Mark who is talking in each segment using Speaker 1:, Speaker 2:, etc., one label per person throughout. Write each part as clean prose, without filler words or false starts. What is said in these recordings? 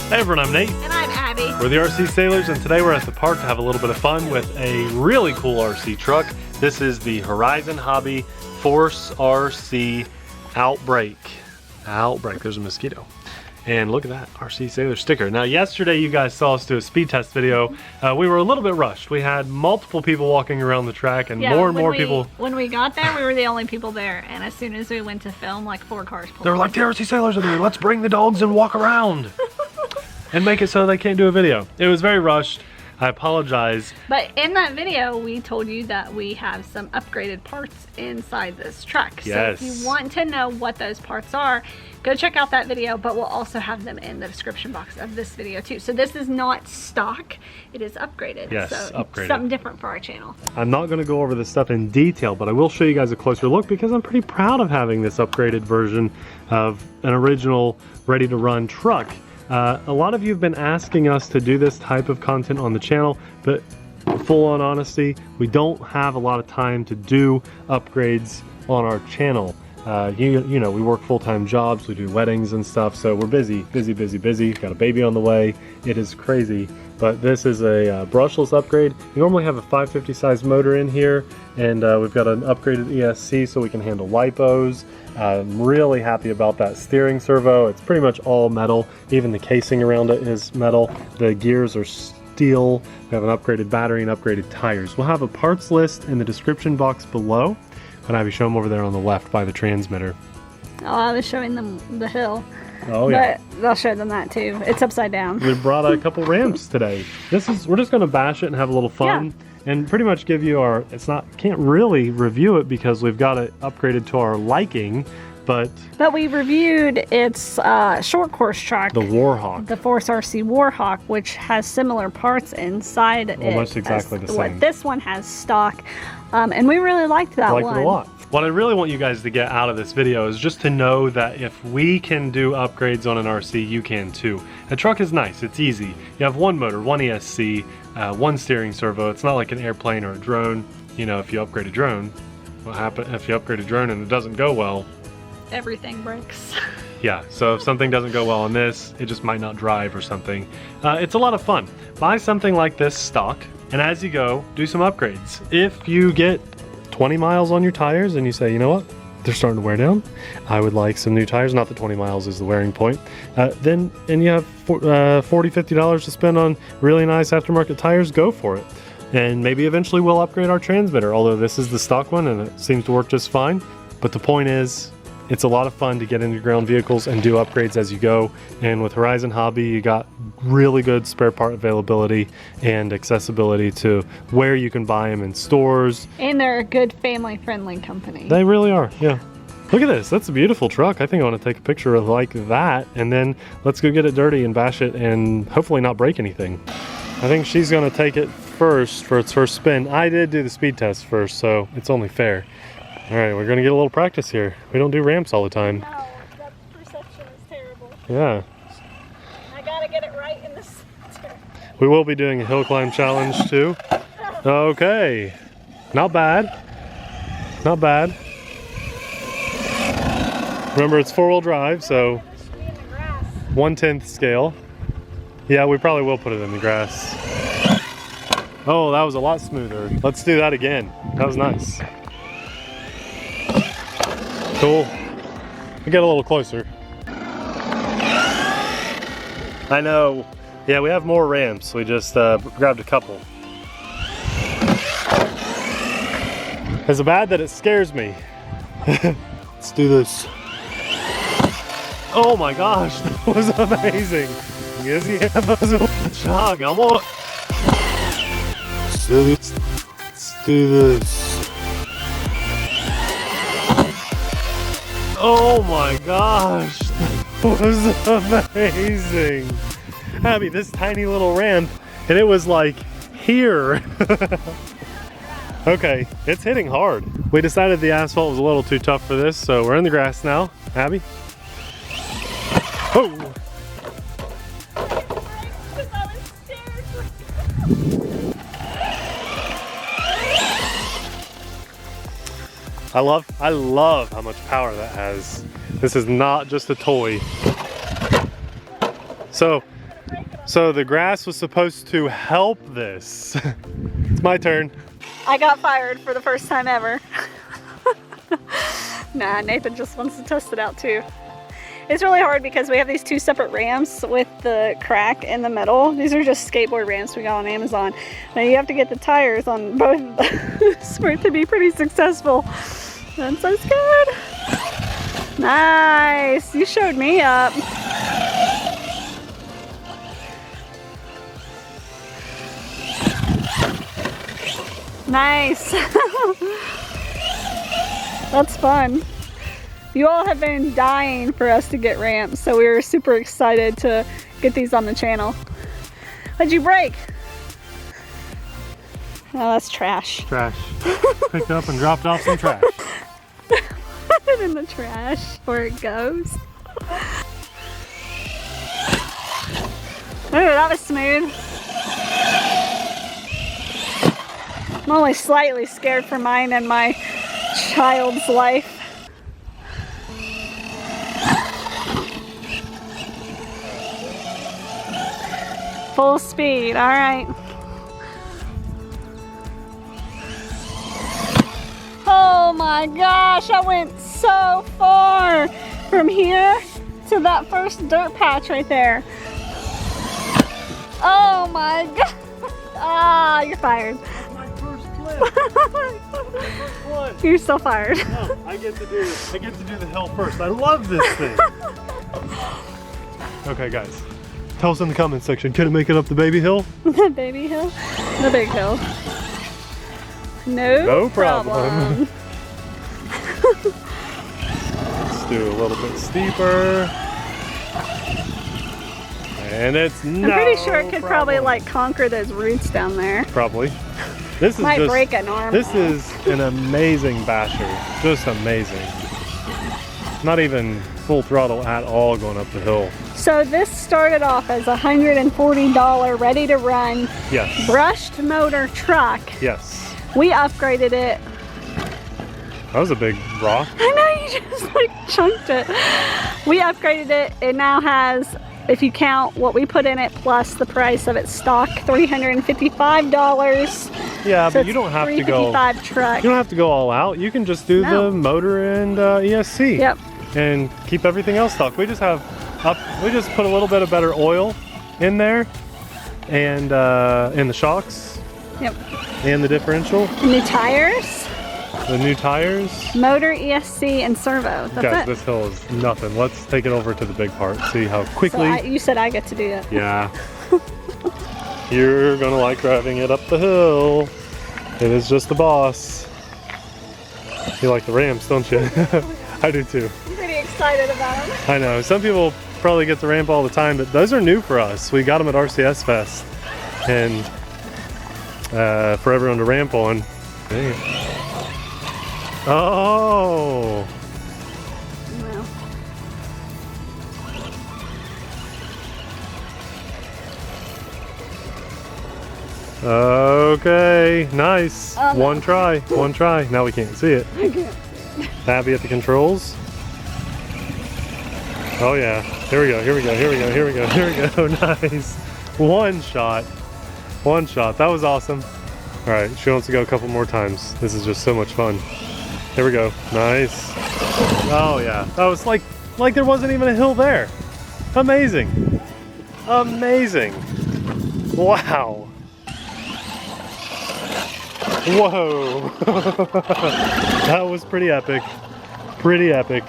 Speaker 1: Hey everyone, I'm Nate.
Speaker 2: And I'm Abby.
Speaker 1: We're the RC Sailors, and today we're at the park to have a little bit of fun with a really cool RC truck. This is the Horizon Hobby Force RC Outbreak. There's a mosquito. And look at that, RC Sailor sticker. Now yesterday you guys saw us do a speed test video. We were a little bit rushed. We had multiple people walking around the track and more and more people.
Speaker 2: When we got there, we were the only people there. And as soon as we went to film, like 4 cars pulled
Speaker 1: They were like, the RC Sailors are there, let's bring the dogs and walk around. And make it so they can't do a video. It was very rushed. I apologize.
Speaker 2: But in that video, we told you that we have some upgraded parts inside this truck.
Speaker 1: Yes.
Speaker 2: So if you want to know what those parts are, go check out that video, but we'll also have them in the description box of this video too. So this is not stock, it is upgraded.
Speaker 1: Yes,
Speaker 2: so
Speaker 1: upgraded.
Speaker 2: Something different for our channel.
Speaker 1: I'm not going to go over this stuff in detail, but I will show you guys a closer look because I'm pretty proud of having this upgraded version of an original ready-to-run truck. A lot of you have been asking us to do this type of content on the channel, but full on honesty, we don't have a lot of time to do upgrades on our channel. You know, we work full-time jobs, we do weddings and stuff, so we're busy. Got a baby on the way. It is crazy, but this is a brushless upgrade. We normally have a 550 size motor in here, and we've got an upgraded ESC so we can handle lipos. I'm really happy about that steering servo. It's pretty much all metal. Even the casing around it is metal. The gears are steel. We have an upgraded battery and upgraded tires. We'll have a parts list in the description box below. And I will show them over there on the left by the transmitter.
Speaker 2: Oh, I was showing them the hill.
Speaker 1: Oh yeah.
Speaker 2: But I'll show them that too. It's upside down.
Speaker 1: We brought a couple ramps today. We're just gonna bash it and have a little fun. Yeah. And pretty much give you our, can't really review it because we've got it upgraded to our liking, but
Speaker 2: we reviewed its short course truck,
Speaker 1: the Warhawk,
Speaker 2: the Force RC Warhawk, which has similar parts inside it.
Speaker 1: Almost exactly the same.
Speaker 2: What this one has stock, and we really liked that one.
Speaker 1: I liked it a lot. What I really want you guys to get out of this video is just to know that if we can do upgrades on an RC, you can too. A truck is nice, it's easy. You have one motor, one ESC, one steering servo. It's not like an airplane or a drone. You know, if you upgrade a drone, what happens if you upgrade a drone and it doesn't go well?
Speaker 2: Everything breaks.
Speaker 1: Yeah, so if something doesn't go well on this, it just might not drive or something. It's a lot of fun. Buy something like this stock, and as you go, do some upgrades. If you get 20 miles on your tires and you say, you know what, they're starting to wear down, I would like some new tires, not that 20 miles is the wearing point, and you have $40–50 to spend on really nice aftermarket tires, go for it. And maybe eventually we'll upgrade our transmitter, although this is the stock one and it seems to work just fine. But the point is, it's a lot of fun to get into ground vehicles and do upgrades as you go. And with Horizon Hobby, you got really good spare part availability and accessibility to where you can buy them in stores.
Speaker 2: And they're a good family-friendly company.
Speaker 1: They really are, yeah. Look at this, that's a beautiful truck. I think I want to take a picture of like that, and then let's go get it dirty and bash it and hopefully not break anything. I think she's gonna take it first for its first spin. I did do the speed test first, so it's only fair. All right, we're gonna get a little practice here. We don't do ramps all the time.
Speaker 2: No, that perception is terrible.
Speaker 1: Yeah.
Speaker 2: I gotta get it right in the center.
Speaker 1: We will be doing a hill climb challenge too. Okay, not bad. Not bad. Remember, it's 4-wheel drive, so 1/10 scale. Yeah, we probably will put it in the grass. Oh, that was a lot smoother. Let's do that again. That was nice. Cool. We get a little closer. I know. Yeah, we have more ramps. We just grabbed a couple. Is it bad that it scares me? Let's do this. Oh my gosh, that was amazing. Yes, yeah, that was a shock. I'm on. Let's do this. Oh my gosh, that was amazing. Abby, this tiny little ramp, and it was like here. Okay, it's hitting hard. We decided the asphalt was a little too tough for this, so we're in the grass now. Abby? Oh! I love how much power that has. This is not just a toy. So So the grass was supposed to help this. It's my turn.
Speaker 2: I got fired for the first time ever. Nah, Nathan just wants to test it out too. It's really hard because we have these two separate ramps with the crack in the middle. These are just skateboard ramps we got on Amazon. Now you have to get the tires on both of those for it to be pretty successful. That sounds good. Nice, you showed me up. Nice. That's fun. You all have been dying for us to get ramps, so we were super excited to get these on the channel. What'd you break? Oh, that's trash.
Speaker 1: Trash. Picked up and dropped off some trash.
Speaker 2: Put it in the trash where it goes. Oh, that was smooth. I'm only slightly scared for mine and my child's life. Full speed, all right. Oh my gosh, I went so far from here to that first dirt patch right there. Oh my god. Ah, you're fired.
Speaker 1: My first clip.
Speaker 2: You're so fired.
Speaker 1: No, I get to do this. I get to do the hill first. I love this thing. Okay, guys. Tell us in the comments section, can it make it up the baby hill?
Speaker 2: The baby hill? The big hill. No problem.
Speaker 1: Let's do a little bit steeper. And it's
Speaker 2: I'm pretty sure it could probably like conquer those roots down there.
Speaker 1: Probably. This is
Speaker 2: Might
Speaker 1: just,
Speaker 2: break an arm.
Speaker 1: This is an amazing basher. Just amazing. Not even full throttle at all going up the hill.
Speaker 2: So this started off as a $140 ready to run
Speaker 1: Yes.
Speaker 2: brushed motor truck.
Speaker 1: Yes.
Speaker 2: We upgraded it.
Speaker 1: That was a big rock.
Speaker 2: I know, you just like chunked it. We upgraded it. It now has, if you count what we put in it plus the price of its stock, $355.
Speaker 1: Yeah,
Speaker 2: So
Speaker 1: but you don't have to go.
Speaker 2: $355 truck.
Speaker 1: You don't have to go all out. You can just do the motor and ESC.
Speaker 2: Yep.
Speaker 1: And keep everything else stock. We just have we just put a little bit of better oil in there, and in the shocks.
Speaker 2: Yep.
Speaker 1: And the differential.
Speaker 2: New tires.
Speaker 1: The new tires.
Speaker 2: Motor, ESC, and servo. That's
Speaker 1: Guys,
Speaker 2: it.
Speaker 1: this hill is nothing. Let's take it over to the big part. See how quickly.
Speaker 2: So you said I get to do it.
Speaker 1: Yeah. You're gonna like driving it up the hill. It is just the boss. You like the ramps, don't you? I do too.
Speaker 2: I'm pretty excited about them.
Speaker 1: I know. Some people probably get the ramp all the time, but those are new for us. We got them at RCS Fest, and for everyone to ramp on. Dang it. Oh. Okay, nice. One try, one try. Now we can't see it.
Speaker 2: I can't.
Speaker 1: Abby at the controls. Oh yeah, here we go, here we go, here we go, here we go, here we go. Nice. One shot. One shot, that was awesome. All right, she wants to go a couple more times. This is just so much fun. Here we go, nice. Oh yeah, that was like there wasn't even a hill there. Amazing. Amazing. Wow. Whoa. That was pretty epic. Pretty epic.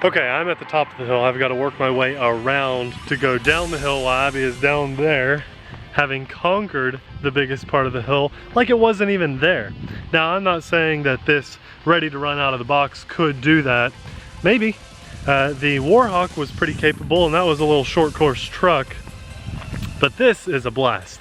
Speaker 1: Okay, I'm at the top of the hill. I've got to work my way around to go down the hill while Abby is down there, having conquered the biggest part of the hill like it wasn't even there. Now, I'm not saying that this ready to run out of the box could do that. Maybe. The Warhawk was pretty capable, and that was a little short course truck. But this is a blast.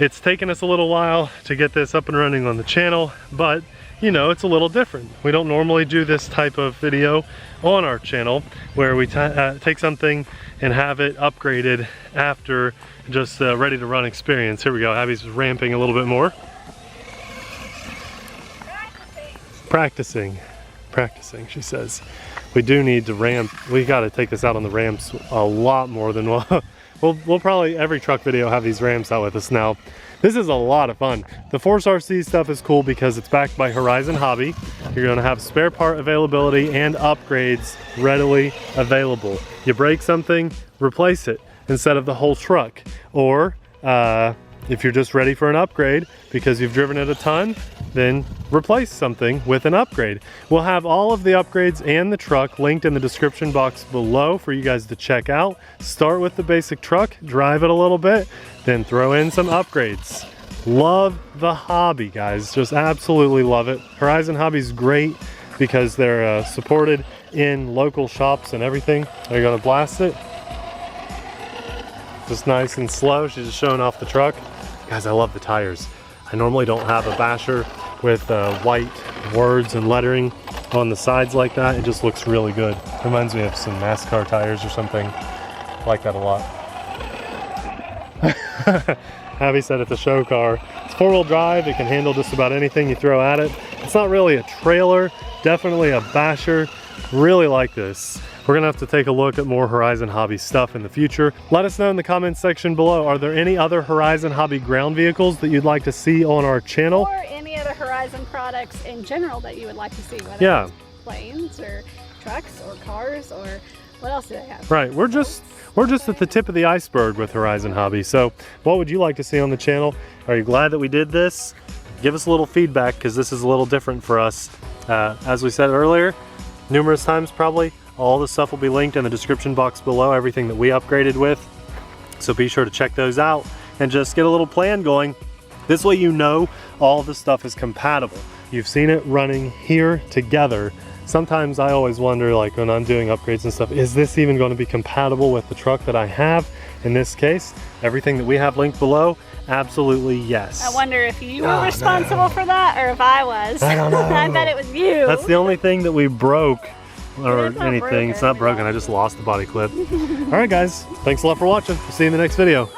Speaker 1: It's taken us a little while to get this up and running on the channel, but you know, it's a little different. We don't normally do this type of video on our channel where we take something and have it upgraded after just ready to run experience. Here we go, Abby's ramping a little bit more. Practicing, she says. we do need to ramp. We got to take this out on the ramps a lot more than we'll probably every truck video have these ramps out with us now. This is a lot of fun. The Force RC stuff is cool because it's backed by Horizon Hobby. You're gonna have spare part availability and upgrades readily available. You break something, replace it instead of the whole truck. Or if you're just ready for an upgrade because you've driven it a ton, then replace something with an upgrade. We'll have all of the upgrades and the truck linked in the description box below for you guys to check out. Start with the basic truck, drive it a little bit, then throw in some upgrades. Love the hobby, guys. Just absolutely love it. Horizon Hobby's great because they're supported in local shops and everything. Are you gonna blast it? Just nice and slow. She's just showing off the truck. Guys, I love the tires. I normally don't have a basher with white words and lettering on the sides like that. It just looks really good. Reminds me of some NASCAR tires or something. I like that a lot. Abby said it's a show car. It's 4-wheel drive. It can handle just about anything you throw at it. It's not really a trailer, definitely a basher. Really like this. We're gonna have to take a look at more Horizon Hobby stuff in the future. Let us know in the comments section below, are there any other Horizon Hobby ground vehicles that you'd like to see on our channel?
Speaker 2: Or any other Horizon products in general that you would like to see, whether it's planes or trucks or cars, or what else do they have?
Speaker 1: Right, we're just at the tip of the iceberg with Horizon Hobby. So what would you like to see on the channel? Are you glad that we did this? Give us a little feedback because this is a little different for us. As we said earlier, numerous times probably, all the stuff will be linked in the description box below, everything that we upgraded with. So be sure to check those out and just get a little plan going. This way you know all the stuff is compatible. You've seen it running here together. Sometimes I always wonder, like when I'm doing upgrades and stuff, is this even going to be compatible with the truck that I have? In this case, everything that we have linked below, absolutely yes.
Speaker 2: I wonder if you were responsible for that or if I was.
Speaker 1: I don't know.
Speaker 2: I bet it was you.
Speaker 1: That's the only thing that we broke or anything.
Speaker 2: Broken.
Speaker 1: It's not broken. I just lost the body clip. All right, guys. Thanks a lot for watching. We'll see you in the next video.